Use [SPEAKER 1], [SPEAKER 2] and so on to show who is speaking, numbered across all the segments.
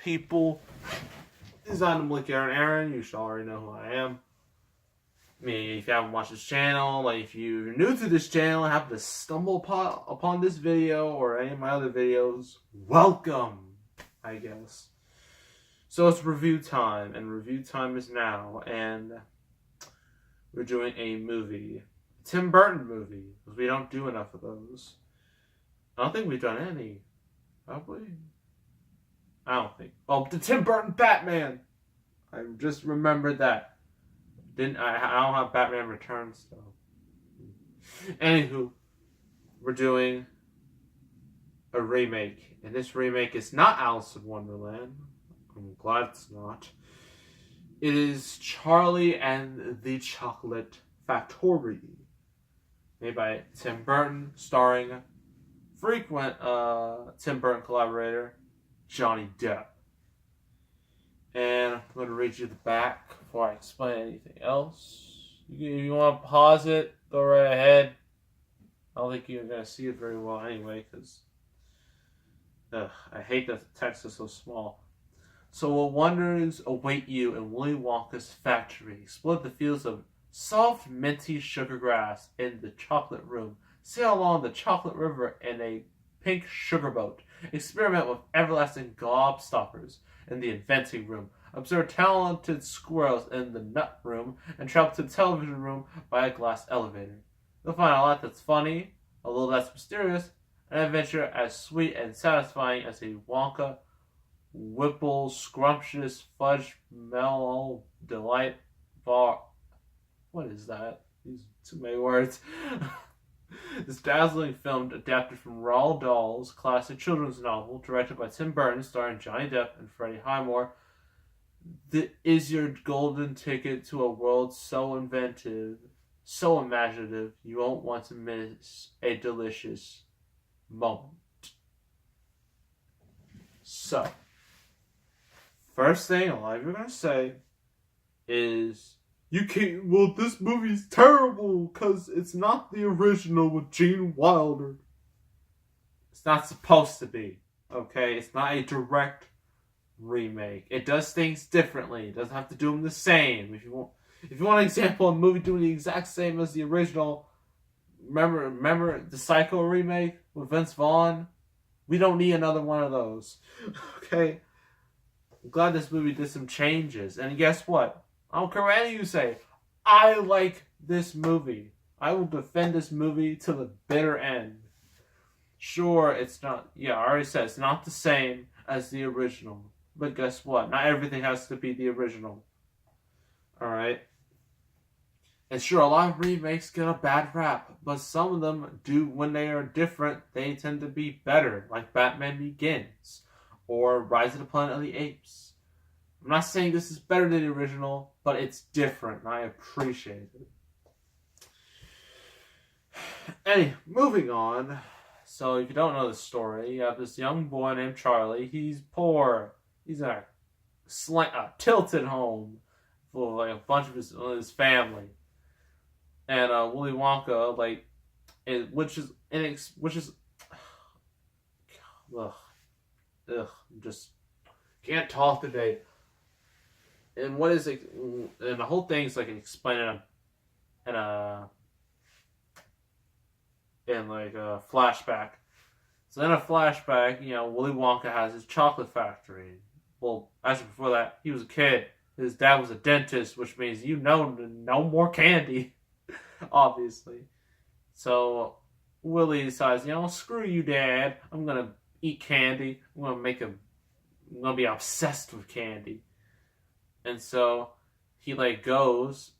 [SPEAKER 1] people? This is I'm Blake Aaron. You should already know who I am. I mean, if you haven't watched this channel, like if you're new to this channel and happen to stumble upon this video or any of my other videos, welcome, I guess. So it's review time, and review time is now, and we're doing a movie. Tim Burton movie, because we don't do enough of those. I don't think we've done any. Have we? I don't think. Oh, the Tim Burton Batman! I just remembered that. I don't have Batman Returns, though. Anywho, we're doing a remake. And this remake is not Alice in Wonderland. I'm glad it's not. It is Charlie and the Chocolate Factory. Made by Tim Burton, starring frequent Tim Burton collaborator, Johnny Depp. And I'm going to read you the back before I explain anything else. If you want to pause it, go right ahead. I don't think you're going to see it very well anyway, because I hate that the text is so small. So what wonders await you in Willy Wonka's factory? Explore the fields of soft, minty sugar grass in the chocolate room. Sail along the chocolate river in a pink sugar boat. Experiment with everlasting gobstoppers in the inventing room. Observe talented squirrels in the nut room. And travel to the television room by a glass elevator. You'll find a lot that's funny, a little less mysterious, an adventure as sweet and satisfying as a Wonka Whipple scrumptious fudge mellow delight bar. What is that? These too many words. This dazzling film adapted from Roald Dahl's classic children's novel, directed by Tim Burton, starring Johnny Depp and Freddie Highmore, is your golden ticket to a world so inventive, so imaginative, you won't want to miss a delicious moment. So, first thing a lot of you are going to say is, you can't, well, this movie's terrible because it's not the original with Gene Wilder. It's not supposed to be, okay? It's not a direct remake. It does things differently. It doesn't have to do them the same. If you want an example of a movie doing the exact same as the original, remember the Psycho remake with Vince Vaughn? We don't need another one of those, okay? I'm glad this movie did some changes. And guess what? I don't care what any of you say. I like this movie. I will defend this movie to the bitter end. Sure, it's not... Yeah, I already said it's not the same as the original. But guess what? Not everything has to be the original. Alright? And sure, a lot of remakes get a bad rap. But some of them do, when they are different, they tend to be better. Like Batman Begins. Or Rise of the Planet of the Apes. I'm not saying this is better than the original, but it's different, and I appreciate it. Anyway, moving on. So, if you don't know the story, you have this young boy named Charlie. He's poor. He's in a tilted home full of like a bunch of his family. And Willy Wonka, which is just can't talk today. And what is it? And the whole thing's like explained in a flashback. So in a flashback, Willy Wonka has his chocolate factory. Well, actually before that, he was a kid. His dad was a dentist, which means no more candy, obviously. So Willy decides, screw you, Dad. I'm gonna eat candy. I'm gonna be obsessed with candy. And so he goes,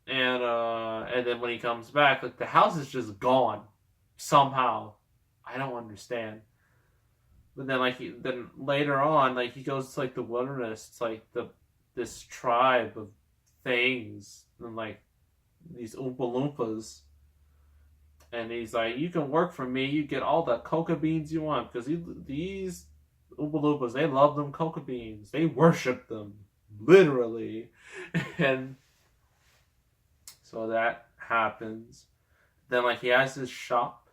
[SPEAKER 1] and then when he comes back, the house is just gone somehow. I don't understand. But then then later on, he goes to the wilderness. It's this tribe of things and these Oompa Loompas. And he's like, you can work for me. You get all the coca beans you want, because these Oompa Loompas, they love them coca beans. They worship them. Literally. And so that happens. Then he has his shop.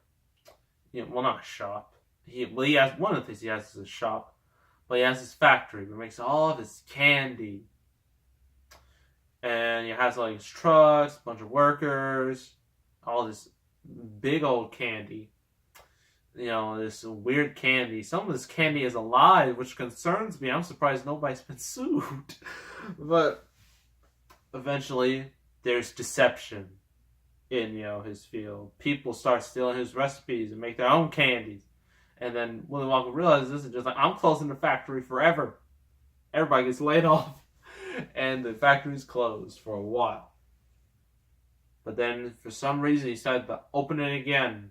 [SPEAKER 1] Well, not a shop. He has one of the things he has is a shop. Well, he has this factory where he makes all of his candy. And he has all these trucks, a bunch of workers, all this big old candy. This weird candy. Some of this candy is alive, which concerns me. I'm surprised nobody's been sued. But eventually, there's deception in, his field. People start stealing his recipes and make their own candies. And then Willy Wonka realizes this and just like, I'm closing the factory forever. Everybody gets laid off. And the factory's closed for a while. But then, for some reason, he decided to open it again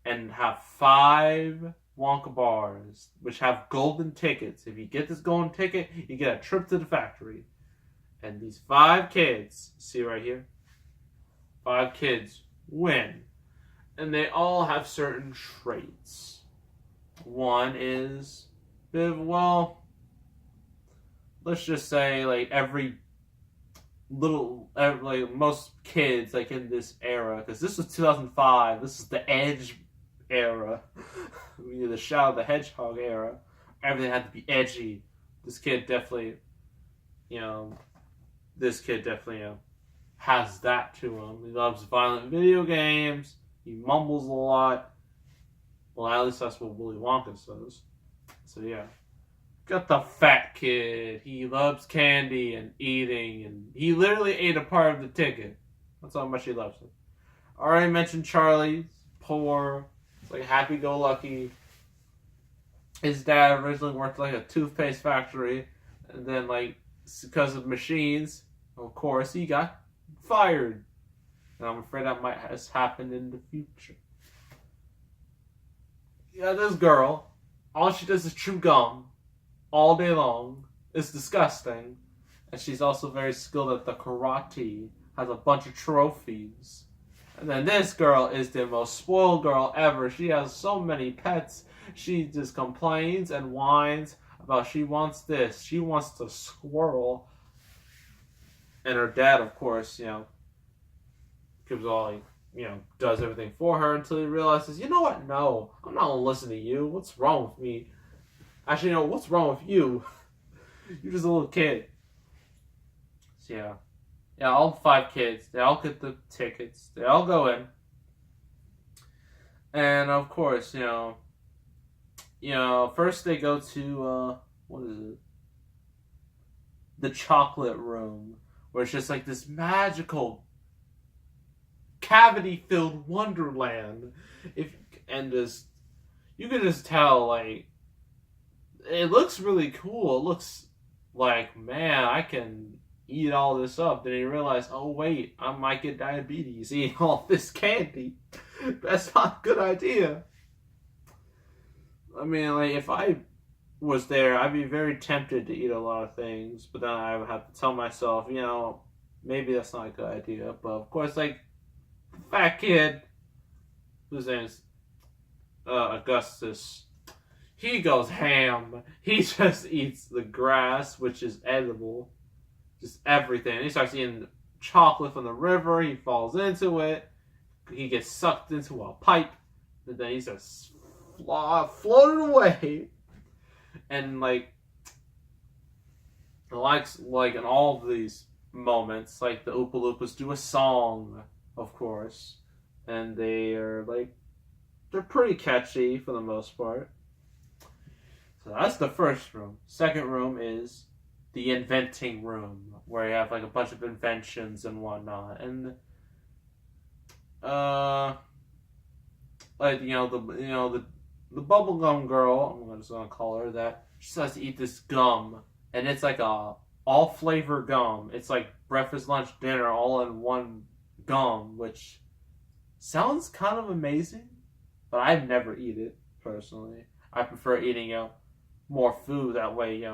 [SPEAKER 1] and have 5 Wonka bars, which have golden tickets. If you get this golden ticket, you get a trip to the factory. And these 5 kids, see right here? 5 kids win. And they all have certain traits. One is, well, let's just say, like, most kids, like, in this era, because this was 2005, this is the Edge era, the Shadow the Hedgehog era, everything had to be edgy. This kid definitely, has that to him. He loves violent video games, he mumbles a lot. Well, at least that's what Willy Wonka says. So, yeah. Got the fat kid. He loves candy and eating, and he literally ate a part of the ticket. That's how much he loves it. I already mentioned Charlie. Poor. It's like happy-go-lucky. His dad originally worked like a toothpaste factory, and then because of machines, of course, he got fired. And I'm afraid that might have happened in the future. Yeah, this girl, all she does is chew gum all day long. It's disgusting. And she's also very skilled at the karate. Has a bunch of trophies. And then this girl is the most spoiled girl ever. She has so many pets. She just complains and whines about she wants this. She wants the squirrel. And her dad, of course, gives all, does everything for her until he realizes, you know what? No, I'm not going to listen to you. What's wrong with me? Actually, what's wrong with you? You're just a little kid. So, yeah. Yeah, all 5 kids, they all get the tickets. They all go in. And, of course, first they go to, what is it? The chocolate room, where it's just like this magical cavity-filled wonderland. You can just tell, it looks really cool. It looks like, man, I can eat all this up. Then you realize, oh wait, I might get diabetes eating all this candy. That's not a good idea. I mean, if I was there, I'd be very tempted to eat a lot of things, but then I would have to tell myself, maybe that's not a good idea. But of course, the fat kid, whose name is Augustus, he goes ham. He just eats the grass, which is edible. Just everything. He starts eating chocolate from the river. He falls into it. He gets sucked into a pipe. And then he starts floating away. And in all of these moments, the Oompa Loompas do a song, of course. And they're pretty catchy for the most part. So that's the first room. Second room is the inventing room, where you have a bunch of inventions and whatnot. And the bubblegum girl, I'm just gonna call her that, she starts to eat this gum, and it's like a all flavor gum. It's like breakfast, lunch, dinner all in one gum, which sounds kind of amazing, but I'd never eat it personally. I prefer eating more food, that way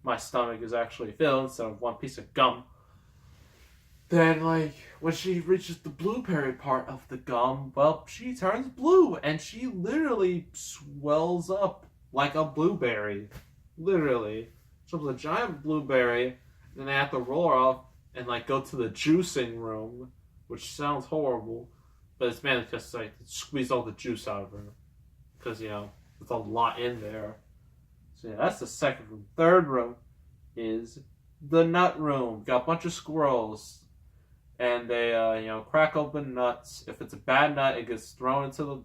[SPEAKER 1] my stomach is actually filled instead of one piece of gum. Then when she reaches the blueberry part of the gum, well, she turns blue and she literally swells up like a blueberry. Literally. So it's a giant blueberry, and then they have to roll her off and go to the juicing room, which sounds horrible, but it's mainly just squeeze all the juice out of her, because there's a lot in there. So yeah, that's the second room. Third room is the nut room. Got a bunch of squirrels, and they crack open nuts. If it's a bad nut, it gets thrown into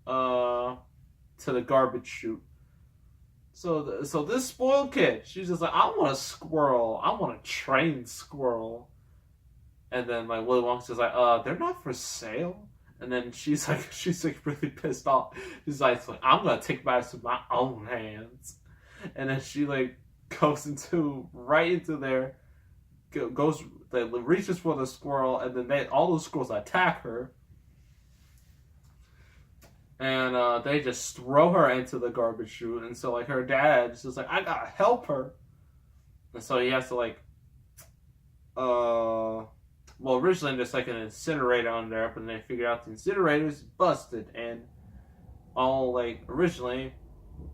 [SPEAKER 1] the garbage chute. So this spoiled kid, she's just like, I want a squirrel. I want a trained squirrel. And then like Willy Wonka's like, they're not for sale. And then she's like really pissed off. She's like, I'm gonna take matters into my own hands. And then she like goes right into there, goes like, reaches for the squirrel, and then all those squirrels attack her. And they just throw her into the garbage chute, and so like her dad's just like, I gotta help her, and so he has to like, well, originally there's like an incinerator on there, but then they figured out the incinerator's busted, and all like originally,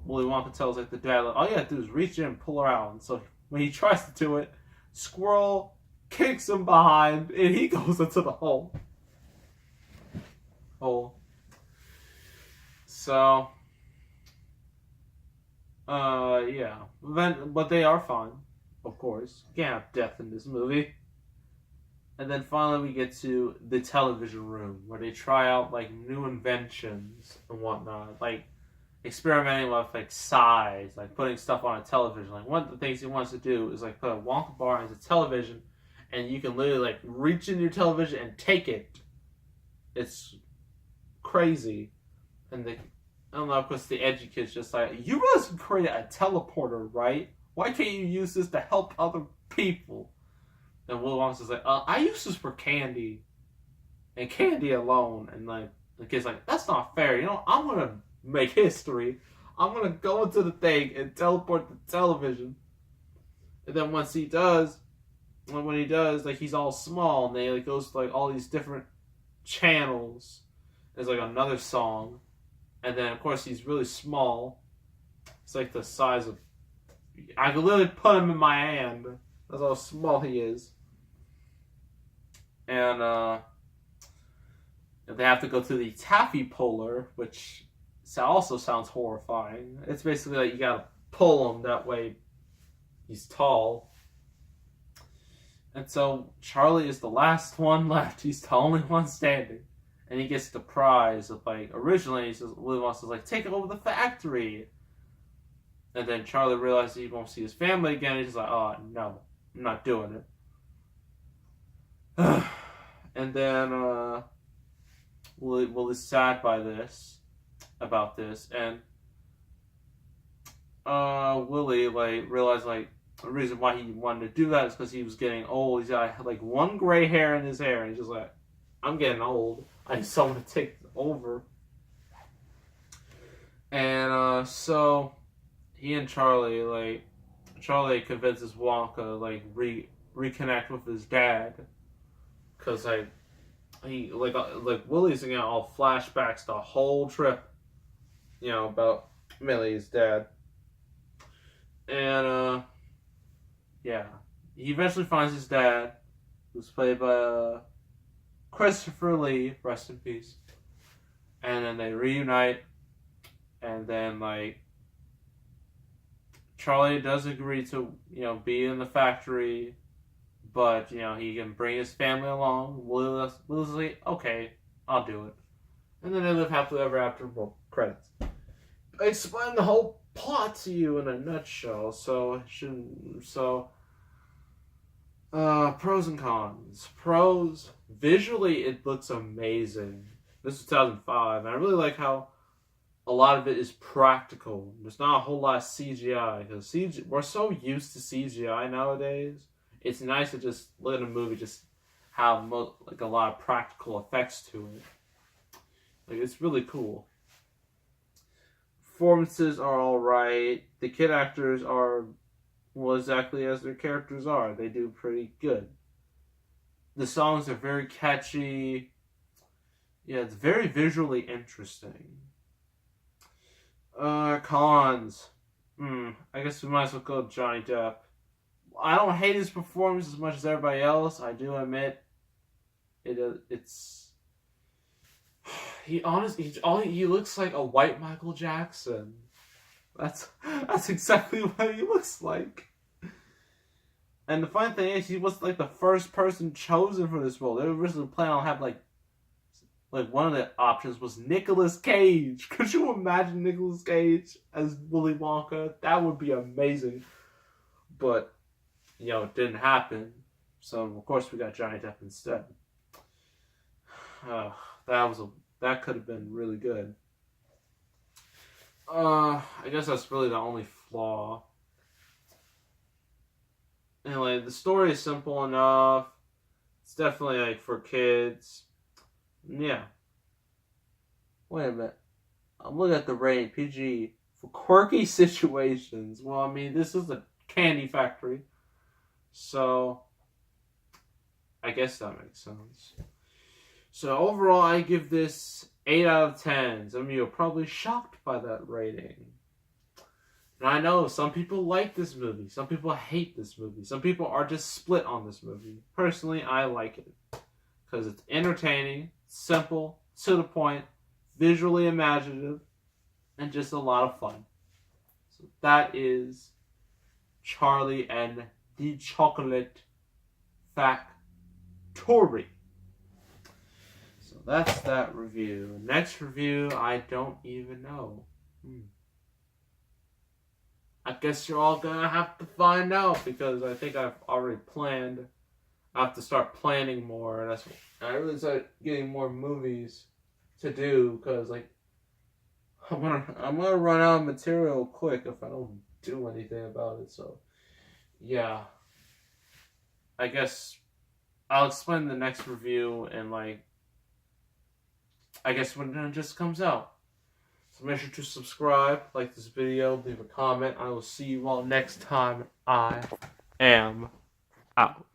[SPEAKER 1] Willy Wonka tells like the dad, like, all you have to do is reach in and pull her out, and so when he tries to do it, squirrel kicks him behind, and he goes into the hole. So, yeah. But they are fine, of course. You can't have death in this movie. And then finally we get to the television room, where they try out, like, new inventions and whatnot. Like, experimenting with, like, size, like, putting stuff on a television. Like, one of the things he wants to do is, like, put a Wonka bar into television, and you can literally, like, reach into your television and take it. It's crazy. And I don't know, because the edgy kid's just like, you guys created a teleporter, right? Why can't you use this to help other people? And Willy Wonka's like, I use this for candy. And candy alone. And like the kid's like, that's not fair. You know, I'm gonna make history. I'm gonna go into the thing and teleport the television. And then when he does, like he's all small, and they like goes to like all these different channels. There's like another song. And then, of course, he's really small. It's like the size of... I could literally put him in my hand. That's how small he is. And they have to go to the taffy puller, which also sounds horrifying. It's basically like you gotta pull him, that way he's tall. And so Charlie is the last one left. He's the only one standing. And he gets the prize of, like, originally he says, Willy Wonka's like, take over the factory. And then Charlie realizes he won't see his family again. He's just like, oh, no, I'm not doing it. And then Willy's sad about this. And Willy, like, realized, like, the reason why he wanted to do that is because he was getting old. He's got, like, one gray hair in his hair. And he's just like, I'm getting old. I need someone to take over. And so he and Charlie convinces Wonka like reconnect with his dad, because like he like Willy's getting all flashbacks the whole trip, about Millie's dad. And yeah, he eventually finds his dad, who's played by Christopher Lee, rest in peace. And then they reunite, and then like Charlie does agree to be in the factory, but he can bring his family along. Will's like, okay, I'll do it. And then they live happily ever after. Well, credits. I explained the whole plot to you in a nutshell, so pros and cons. Pros, visually it looks amazing. This is 2005, and I really like how a lot of it is practical. There's not a whole lot of CGI, because we're so used to CGI nowadays. It's nice to just let a movie just have like a lot of practical effects to it. Like, it's really cool. Performances are alright. The kid actors are exactly as their characters are. They do pretty good. The songs are very catchy. Yeah, it's very visually interesting. Cons. I guess we might as well go with Johnny Depp. I don't hate his performance as much as everybody else. I do admit it's he looks like a white Michael Jackson. That's exactly what he looks like. And the funny thing is, he was like the first person chosen for this role. They were originally planning on having like one of the options was Nicolas Cage. Could you imagine Nicolas Cage as Willy Wonka? That would be amazing. But it didn't happen. So of course we got Johnny Depp instead. That could have been really good. I guess that's really the only flaw. Anyway, the story is simple enough. It's definitely like for kids. Yeah. Wait a minute. I'm looking at the rating PG for quirky situations. Well, I mean, this is a candy factory, so I guess that makes sense. So overall, I give this 8 out of 10. Some of you are probably shocked by that rating. And I know some people like this movie. Some people hate this movie. Some people are just split on this movie. Personally, I like it. Because it's entertaining, simple, to the point, visually imaginative, and just a lot of fun. So that is Charlie and the Chocolate Factory. So that's that review. Next review, I don't even know. I guess you're all gonna have to find out because I think I've already planned. I have to start planning more. That's I really started getting more movies to do because I'm gonna run out of material quick if I don't do anything about it. So yeah, I guess I'll explain the next review and I guess when it just comes out. So make sure to subscribe, like this video, leave a comment. I will see you all next time. I am out.